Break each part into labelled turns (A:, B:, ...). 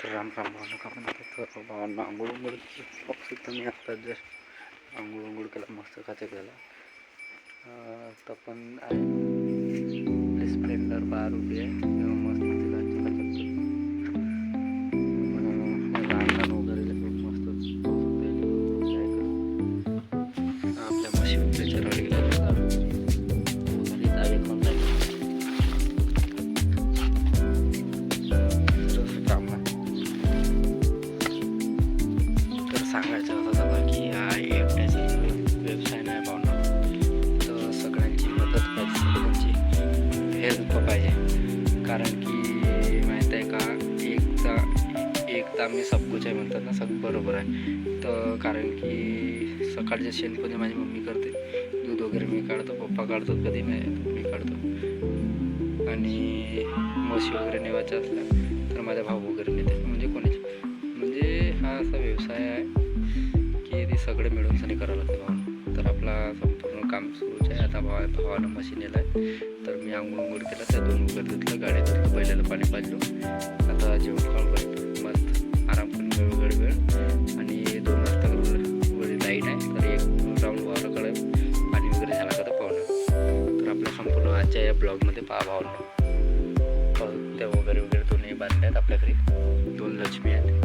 A: राम राम भावना का म्हणतात तर भावांना आंघोळ उंघोळ पाऊस एकदम मी आत्ता जस्ट आंघोळ उंघोळ केला मस्त काचा केला तर पण आहे स्प्लेंडर 12 रुपये मस्त रांगण वगैरे मस्त आपल्या म्हशी वगैरे चरवली सांगायचं असं झालं की हा एकट्याचा व्यवसाय नाही भावना तर सगळ्यांची मदत पाहिजे सगळ्यांची हेल्प पाहिजे कारण की माहीत आहे का एकदा मी सब कुछ आहे म्हणतात ना सगळं बरोबर आहे तर कारण की सकाळच्या शेणपणे माझी मम्मी करते दूध वगैरे मी काढतो पप्पा काढतो कधी मी काढतो आणि म्हशी वगैरे नेवायच्या असल्या तर माझा भाऊ वगैरे नेते म्हणजे कोणाचे म्हणजे हा असा व्यवसाय आहे की ते सगळे मिळून सनी करावं लागतं भावानं तर आपला संपूर्ण काम सुरूच आहे आता भावानं मशीन नेला आहे तर मी आंघोळ केला त्या 2 वगैरे धुतलं गाडी धुतलं पहिल्याला पाणी पाजलो आता जेवण खाऊन बसतो मस्त आराम करून वेळ आणि 2 वाजता वगैरे लाईट आहे तर एक राऊंड वावराकडे पाणी वगैरे झाला का तर पाहुणं तर आपल्या संपूर्ण आजच्या या ब्लॉगमध्ये पहा भावानं त्या वगैरे दोन्ही बांधले आहेत आपल्या घरी 2 लक्ष्मी आहेत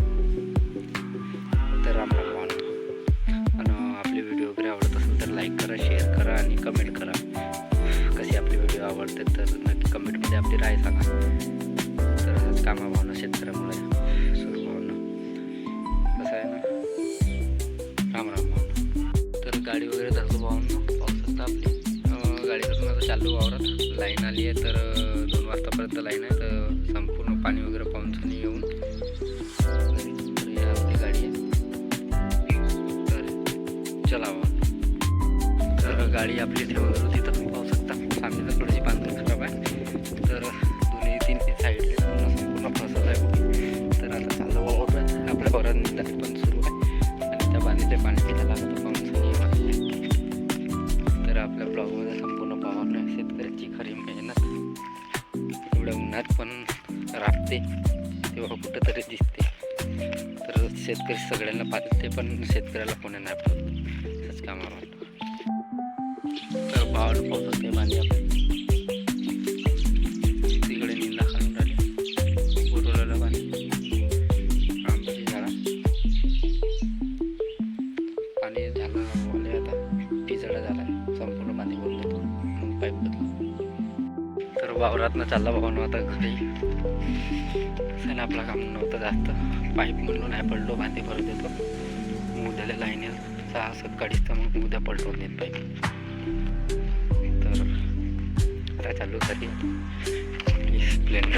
A: तर राम राम भावना आणि आपले व्हिडिओ वगैरे आवडत असेल तर लाईक करा शेअर करा आणि कमेंट करा कशी आपली व्हिडिओ आवडते तर नक्की कमेंटमध्ये आपली राय सांगा तर हाच कामा भावना शेतकऱ्यामुळे सुरू भावना कसं आहे ना राम राम भावना तर गाडी वगैरे धरतो भावना पावसात आपली गाडी करून आता चाललो वावरात लाईन आली आहे तर 2 वाजतापर्यंत लाईन आहे तर संपूर्ण पाणी वगैरे पाहून येऊन आपली गाडी आहे चलावा तर गाडी आपली ठेवून तिथं तुम्ही पाहू शकता सामने थोडीशी बांधून खराब आहे तर दोन्ही 3 साईडले संपूर्ण फसत आहे तर आता चाललं वावर आपल्या वरात निघाली पण सुरू आहे आणि त्या बांधीले पाणी पिण्याला लागतं पाऊस तर आपल्या ब्लॉगमध्ये संपूर्ण पाहणं शेतकऱ्याची खरी मेहनत एवढ्या उन्हात पण राबते तेव्हा कुठंतरी दिसते तर शेतकरी सगळ्यांना पाहते पण शेतकऱ्याला कोणी नाही पाहत असंच कामावर वाटतं तर भावाला पावसात ते बांधले आपण तिकडे निंदा खालून राहिले बोरवल्याला बांधले आंब्याची झाडा पाणी झालं ओले आता टिचडा झाला संपूर्ण पाणी बोलतो मग पाईप बदल तर वावरातनं चालला भावनं आता घरी असं आपलं काम नव्हतं जास्त पाईप म्हणून नाही पडलो बांधे भरत देतो उद्याला लाईन 6-7 गाडीच तर मग उद्या पलटवून देत पाईप तर आता चालू तरी स्प्लेंडर